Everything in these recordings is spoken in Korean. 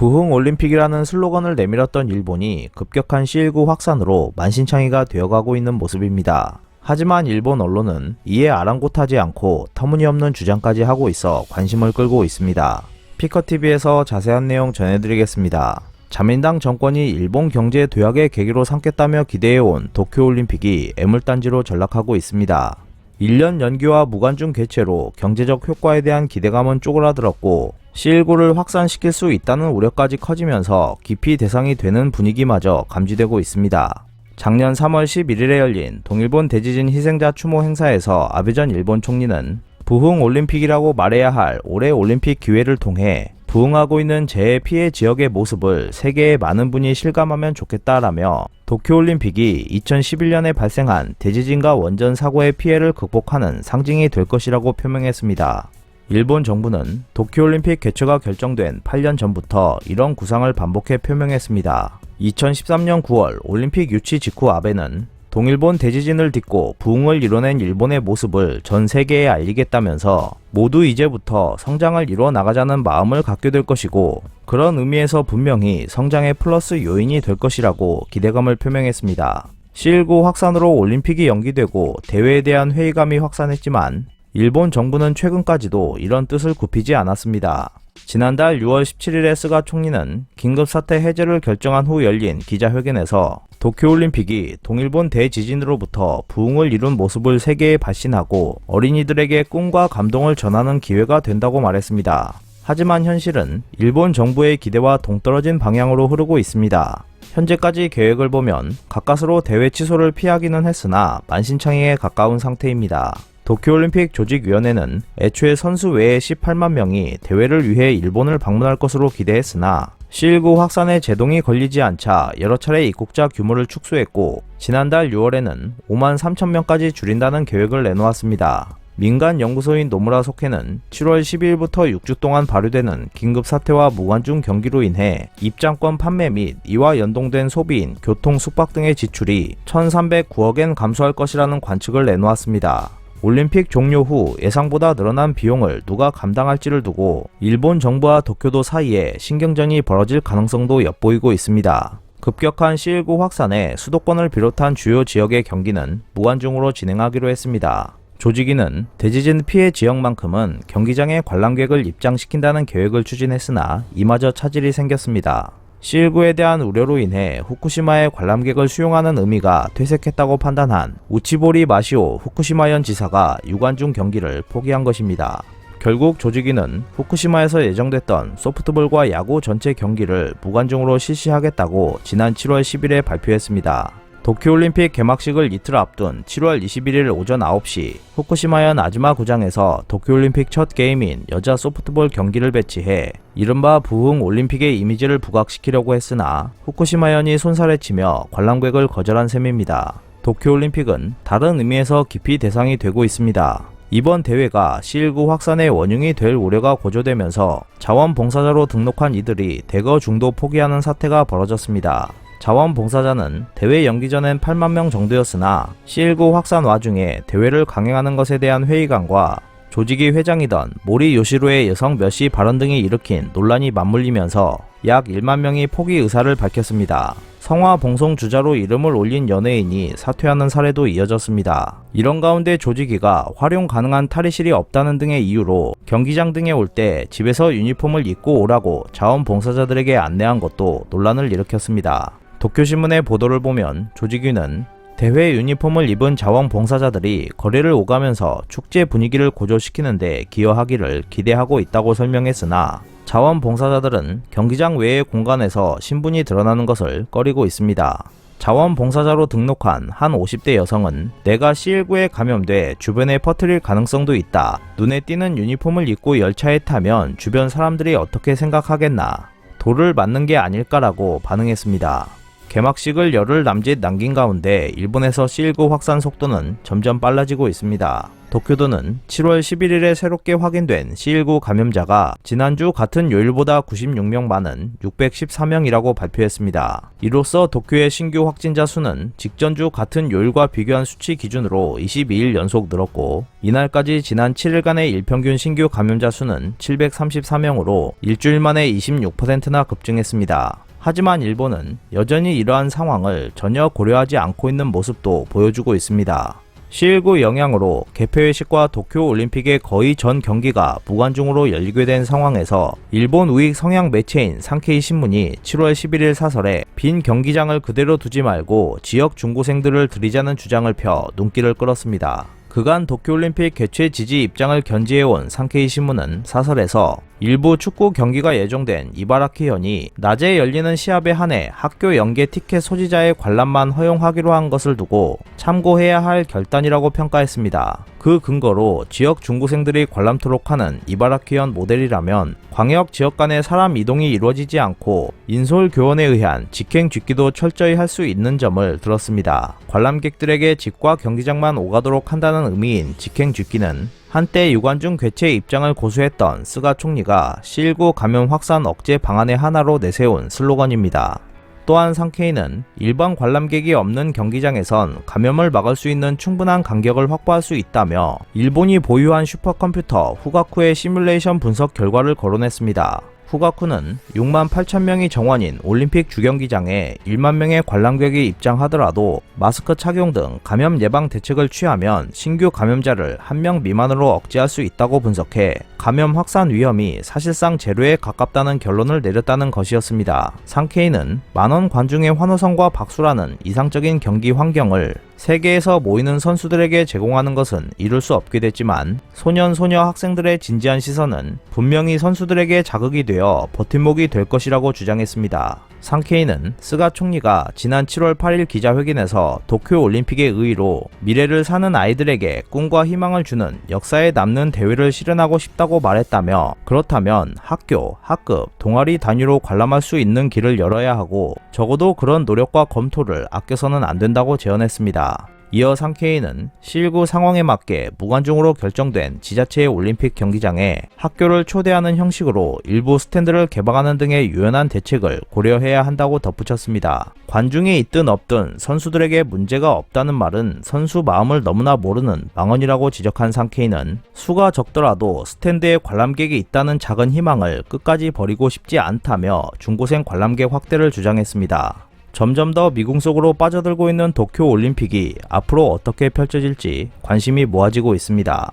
부흥올림픽이라는 슬로건을 내밀었던 일본이 급격한 C19 확산으로 만신창이가 되어가고 있는 모습입니다. 하지만 일본 언론은 이에 아랑곳하지 않고 터무니없는 주장까지 하고 있어 관심을 끌고 있습니다. 피커TV에서 자세한 내용 전해드리겠습니다. 자민당 정권이 일본 경제 도약의 계기로 삼겠다며 기대해온 도쿄올림픽이 애물단지로 전락하고 있습니다. 1년 연기와 무관중 개최로 경제적 효과에 대한 기대감은 쪼그라들었고 C19를 확산시킬 수 있다는 우려까지 커지면서 기피 대상이 되는 분위기마저 감지되고 있습니다. 작년 3월 11일에 열린 동일본 대지진 희생자 추모 행사에서 아베 전 일본 총리는 부흥올림픽이라고 말해야 할 올해 올림픽 기회를 통해 부흥하고 있는 재해 피해 지역의 모습을 세계의 많은 분이 실감하면 좋겠다라며 도쿄올림픽이 2011년에 발생한 대지진과 원전 사고의 피해를 극복하는 상징이 될 것이라고 표명했습니다. 일본 정부는 도쿄올림픽 개최가 결정된 8년 전부터 이런 구상을 반복해 표명했습니다. 2013년 9월 올림픽 유치 직후 아베는 동일본 대지진을 딛고 부흥을 이뤄낸 일본의 모습을 전 세계에 알리겠다면서 모두 이제부터 성장을 이뤄 나가자는 마음을 갖게 될 것이고 그런 의미에서 분명히 성장의 플러스 요인이 될 것이라고 기대감을 표명했습니다. C19 확산으로 올림픽이 연기되고 대회에 대한 회의감이 확산했지만 일본 정부는 최근까지도 이런 뜻을 굽히지 않았습니다. 지난달 6월 17일에 스가 총리는 긴급사태 해제를 결정한 후 열린 기자회견에서 도쿄올림픽이 동일본 대지진으로부터 부흥을 이룬 모습을 세계에 발신하고 어린이들에게 꿈과 감동을 전하는 기회가 된다고 말했습니다. 하지만 현실은 일본 정부의 기대와 동떨어진 방향으로 흐르고 있습니다. 현재까지 계획을 보면 가까스로 대회 취소를 피하기는 했으나 만신창이에 가까운 상태입니다. 도쿄올림픽 조직위원회는 애초에 선수 외에 18만 명이 대회를 위해 일본을 방문할 것으로 기대했으나 C19 확산에 제동이 걸리지 않자 여러 차례 입국자 규모를 축소했고 지난달 6월에는 5만 3천 명까지 줄인다는 계획을 내놓았습니다. 민간 연구소인 노무라 속회는 7월 12일부터 6주 동안 발효되는 긴급사태와 무관중 경기로 인해 입장권 판매 및 이와 연동된 소비인 교통 숙박 등의 지출이 1,309억엔 감소할 것이라는 관측을 내놓았습니다. 올림픽 종료 후 예상보다 늘어난 비용을 누가 감당할지를 두고 일본 정부와 도쿄도 사이에 신경전이 벌어질 가능성도 엿보이고 있습니다. 급격한 C19 확산에 수도권을 비롯한 주요 지역의 경기는 무관중으로 진행하기로 했습니다. 조직위는 대지진 피해 지역만큼은 경기장에 관람객을 입장시킨다는 계획을 추진했으나 이마저 차질이 생겼습니다. C19에 대한 우려로 인해 후쿠시마의 관람객을 수용하는 의미가 퇴색했다고 판단한 우치보리 마시오 후쿠시마현 지사가 유관중 경기를 포기한 것입니다. 결국 조직위는 후쿠시마에서 예정됐던 소프트볼과 야구 전체 경기를 무관중으로 실시하겠다고 지난 7월 10일에 발표했습니다. 도쿄올림픽 개막식을 이틀 앞둔 7월 21일 오전 9시 후쿠시마현 아즈마 구장에서 도쿄올림픽 첫 게임인 여자 소프트볼 경기를 배치해 이른바 부흥올림픽의 이미지를 부각시키려고 했으나 후쿠시마현이 손살에 치며 관람객을 거절한 셈입니다. 도쿄올림픽은 다른 의미에서 기피 대상이 되고 있습니다. 이번 대회가 C19 확산의 원흉이 될 우려가 고조되면서 자원봉사자로 등록한 이들이 대거 중도 포기하는 사태가 벌어졌습니다. 자원봉사자는 대회 연기 전엔 8만 명 정도였으나 C19 확산 와중에 대회를 강행하는 것에 대한 회의감과 조직위 회장이던 모리 요시로의 여성 멸시 발언 등이 일으킨 논란이 맞물리면서 약 1만 명이 포기 의사를 밝혔습니다. 성화 봉송 주자로 이름을 올린 연예인이 사퇴하는 사례도 이어졌습니다. 이런 가운데 조직위가 활용 가능한 탈의실이 없다는 등의 이유로 경기장 등에 올 때 집에서 유니폼을 입고 오라고 자원봉사자들에게 안내한 것도 논란을 일으켰습니다. 도쿄신문의 보도를 보면 조직위는 대회 유니폼을 입은 자원봉사자들이 거리를 오가면서 축제 분위기를 고조시키는데 기여하기를 기대하고 있다고 설명했으나 자원봉사자들은 경기장 외의 공간에서 신분이 드러나는 것을 꺼리고 있습니다. 자원봉사자로 등록한 한 50대 여성은 내가 C19에 감염돼 주변에 퍼뜨릴 가능성도 있다. 눈에 띄는 유니폼을 입고 열차에 타면 주변 사람들이 어떻게 생각하겠나. 돌을 맞는 게 아닐까라고 반응했습니다. 개막식을 열흘 남짓 남긴 가운데 일본에서 C19 확산 속도는 점점 빨라지고 있습니다. 도쿄도는 7월 11일에 새롭게 확인된 C19 감염자가 지난주 같은 요일보다 96명 많은 614명이라고 발표했습니다. 이로써 도쿄의 신규 확진자 수는 직전주 같은 요일과 비교한 수치 기준으로 22일 연속 늘었고, 이날까지 지난 7일간의 일평균 신규 감염자 수는 734명으로 일주일 만에 26%나 급증했습니다. 하지만 일본은 여전히 이러한 상황을 전혀 고려하지 않고 있는 모습도 보여주고 있습니다. C19 영향으로 개폐회식과 도쿄올림픽의 거의 전 경기가 무관중으로 열리게 된 상황에서 일본 우익 성향 매체인 산케이 신문이 7월 11일 사설에 빈 경기장을 그대로 두지 말고 지역 중고생들을 들이자는 주장을 펴 눈길을 끌었습니다. 그간 도쿄올림픽 개최 지지 입장을 견지해온 산케이 신문은 사설에서 일부 축구 경기가 예정된 이바라키현이 낮에 열리는 시합에 한해 학교 연계 티켓 소지자의 관람만 허용하기로 한 것을 두고 참고해야 할 결단이라고 평가했습니다. 그 근거로 지역 중고생들이 관람토록 하는 이바라키현 모델이라면 광역 지역 간의 사람 이동이 이루어지지 않고 인솔 교원에 의한 직행 쥐기도 철저히 할 수 있는 점을 들었습니다. 관람객들에게 집과 경기장만 오가도록 한다는 의미인 직행 쥐기는 한때 유관중 개최 입장을 고수했던 스가 총리가 C19 감염 확산 억제 방안의 하나로 내세운 슬로건입니다. 또한 산케이는 일반 관람객이 없는 경기장에선 감염을 막을 수 있는 충분한 간격을 확보할 수 있다며 일본이 보유한 슈퍼컴퓨터 후가쿠의 시뮬레이션 분석 결과를 거론했습니다. 후가쿠는 6만 8천 명이 정원인 올림픽 주경기장에 1만 명의 관람객이 입장하더라도 마스크 착용 등 감염 예방 대책을 취하면 신규 감염자를 1명 미만으로 억제할 수 있다고 분석해 감염 확산 위험이 사실상 제로에 가깝다는 결론을 내렸다는 것이었습니다. 산케이는 만원 관중의 환호성과 박수라는 이상적인 경기 환경을 세계에서 모이는 선수들에게 제공하는 것은 이룰 수 없게 됐지만 소년, 학생들의 진지한 시선은 분명히 선수들에게 자극이 되어 버팀목이 될 것이라고 주장했습니다. 산케이는 스가 총리가 지난 7월 8일 기자회견에서 도쿄올림픽의 의의로 미래를 사는 아이들에게 꿈과 희망을 주는 역사에 남는 대회를 실현하고 싶다고 말했다며, 그렇다면 학교, 학급, 동아리 단위로 관람할 수 있는 길을 열어야 하고 적어도 그런 노력과 검토를 아껴서는 안 된다고 제언했습니다. 이어 산케이는 C19 상황에 맞게 무관중으로 결정된 지자체의 올림픽 경기장에 학교를 초대하는 형식으로 일부 스탠드를 개방하는 등의 유연한 대책을 고려해야 한다고 덧붙였습니다. 관중이 있든 없든 선수들에게 문제가 없다는 말은 선수 마음을 너무나 모르는 망언이라고 지적한 산케이는 수가 적더라도 스탠드에 관람객이 있다는 작은 희망을 끝까지 버리고 싶지 않다며 중고생 관람객 확대를 주장했습니다. 점점 더 미궁 속으로 빠져들고 있는 도쿄올림픽이 앞으로 어떻게 펼쳐질지 관심이 모아지고 있습니다.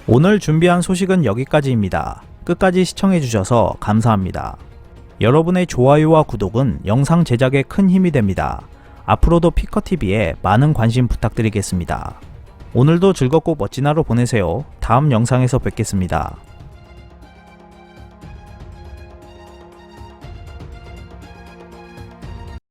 오늘 준비한 소식은 여기까지입니다. 끝까지 시청해주셔서 감사합니다. 여러분의 좋아요와 구독은 영상 제작에 큰 힘이 됩니다. 앞으로도 피커TV에 많은 관심 부탁드리겠습니다. 오늘도 즐겁고 멋진 하루 보내세요. 다음 영상에서 뵙겠습니다.